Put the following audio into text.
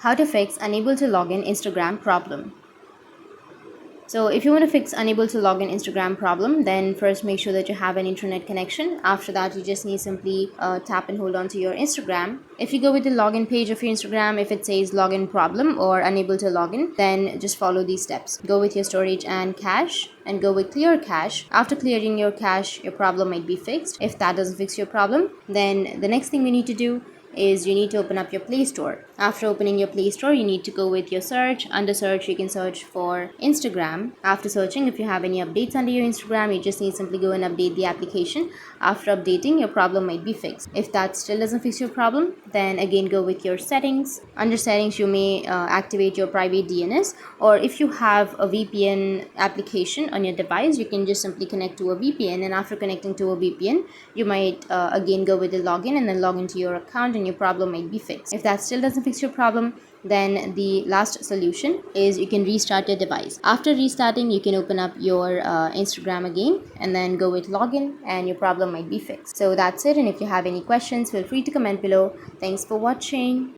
How to fix unable to log in Instagram problem. So if you want to fix unable to log in Instagram problem, then first make sure that you have an internet connection. After that, you just need simply tap and hold on to your Instagram. If you go with the login page of your Instagram, if it says login problem or unable to login, then just follow these steps. Go with your storage and cache and go with clear cache. After clearing your cache, your problem might be fixed. If that doesn't fix your problem, then the next thing we need to do is you need to open up your Play Store. After opening your Play Store, you need to go with your search. Under search, you can search for Instagram. After searching, if you have any updates under your Instagram, you just need simply go and update the application. After updating, your problem might be fixed. If that still doesn't fix your problem, then again go with your settings. Under settings, you may activate your private DNS, or if you have a VPN application on your device, you can just simply connect to a VPN, and after connecting to a VPN, you might again go with the login and then log into your account, and your problem might be fixed. If that still doesn't fix your problem, then the last solution is you can restart your device. After restarting, you can open up your Instagram again and then go with login, and your problem might be fixed. So that's it, and if you have any questions, feel free to comment below. Thanks for watching.